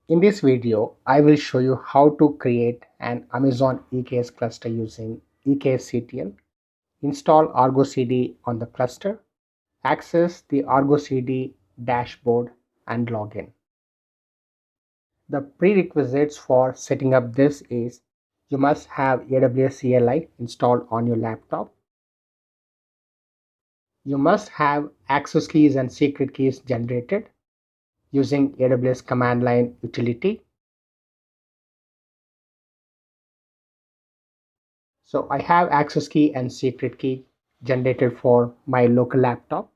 In this video, I will show you how to create an Amazon EKS cluster using eksctl, install Argo CD on the cluster, access the Argo CD dashboard, and log in. The prerequisites for setting up this is you must have AWS CLI installed on your laptop. You must have access keys and secret keys generated using AWS command line utility. So I have access key and secret key generated for my local laptop.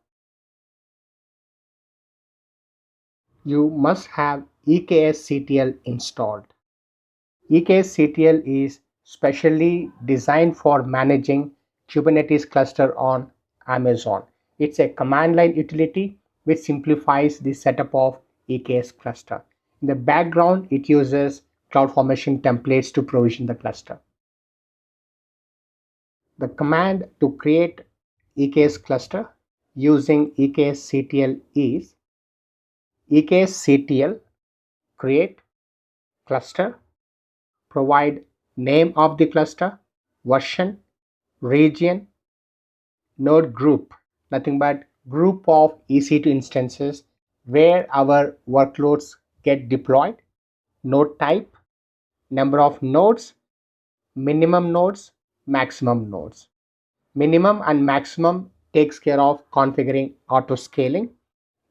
You must have eksctl installed. eksctl is specially designed for managing Kubernetes cluster on Amazon. It's a command line utility which simplifies the setup of EKS cluster. In the background, it uses CloudFormation templates to provision the cluster. The command to create EKS cluster using eksctl is eksctl create cluster, provide name of the cluster, version, region, node group, nothing but group of EC2 instances where our workloads get deployed, node type, number of nodes, minimum nodes, maximum nodes. Minimum and maximum takes care of configuring auto scaling.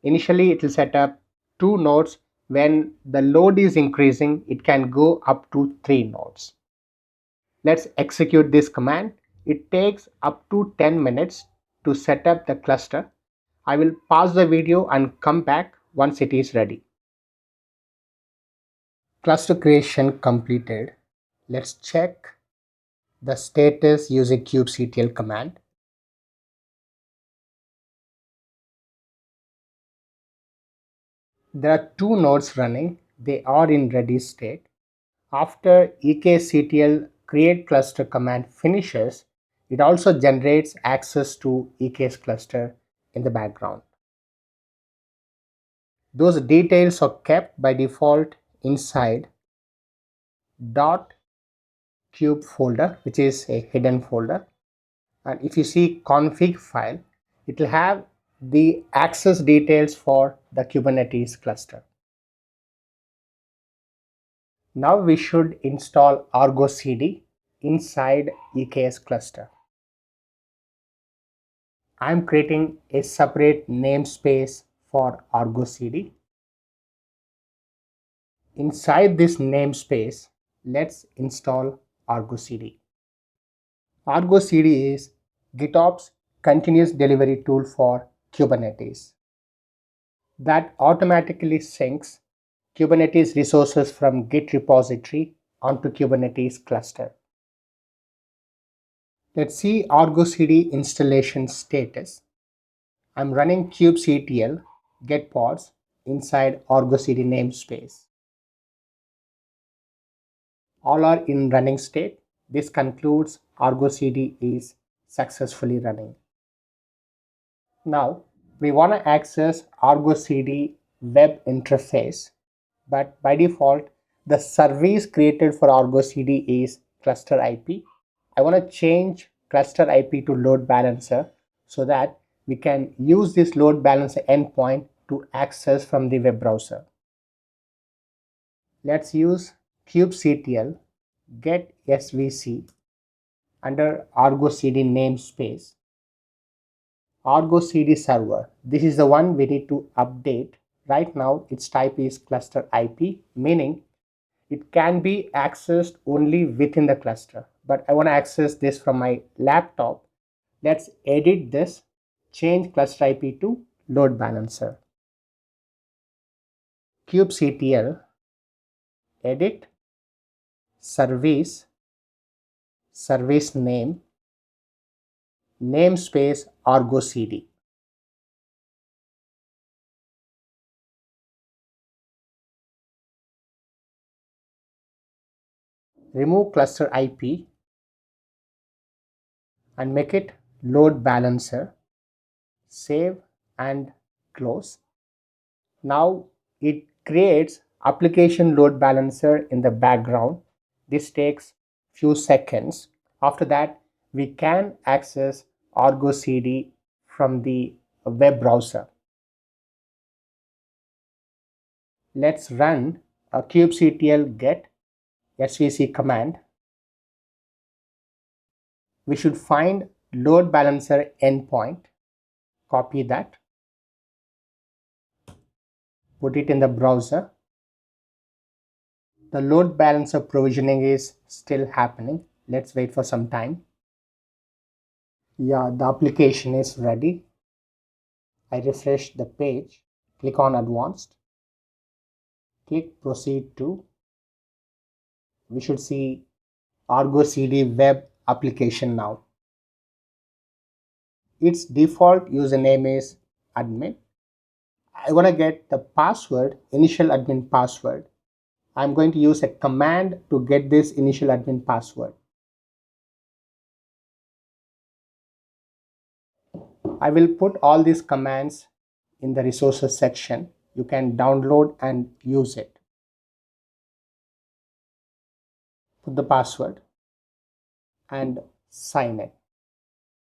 Initially, it will set up 2 nodes. When the load is increasing, it can go up to 3 nodes. Let's execute this command. It takes up to 10 minutes to set up the cluster. I will pause the video and come back once it is ready. Cluster creation completed. Let's check the status using kubectl command. There are 2 nodes running. They are in ready state. After eksctl create cluster command finishes, it also generates access to EKS cluster in the background. Those details are kept by default inside .kube folder, which is a hidden folder. And if you see config file, it will have the access details for the Kubernetes cluster. Now we should install Argo CD inside EKS cluster. I'm creating a separate namespace for Argo CD. Inside this namespace, let's install Argo CD. Argo CD is GitOps continuous delivery tool for Kubernetes that automatically syncs Kubernetes resources from Git repository onto Kubernetes cluster. Let's see Argo CD installation status. I'm running kubectl get pods inside Argo CD namespace. All are in running state. This concludes Argo CD is successfully running. Now we want to access Argo CD web interface, but by default the service created for Argo CD is cluster IP. I want to change cluster IP to load balancer so that we can use this load balancer endpoint to access from the web browser. Let's use kubectl get svc under Argo CD namespace. Argo CD server. This is the one we need to update. Right now its type is cluster IP, meaning it can be accessed only within the cluster. But I want to access this from my laptop. Let's edit this, change cluster IP to load balancer. Kubectl edit service name namespace Argo CD. Remove cluster IP and make it load balancer. Save and close. Now it creates application load balancer in the background. This takes few seconds. After that, we can access Argo CD from the web browser. Let's run a kubectl get svc command. We should find load balancer endpoint, copy that, put it in the browser. The load balancer provisioning is still happening. Let's wait for some time. Yeah, the application is ready. I refresh the page, click on advanced, click proceed to. We should see Argo CD web application now. Its default username is admin. I want to get the password, initial admin password. I'm going to use a command to get this initial admin password. I will put all these commands in the resources section. You can download and use it. Put the password and sign in.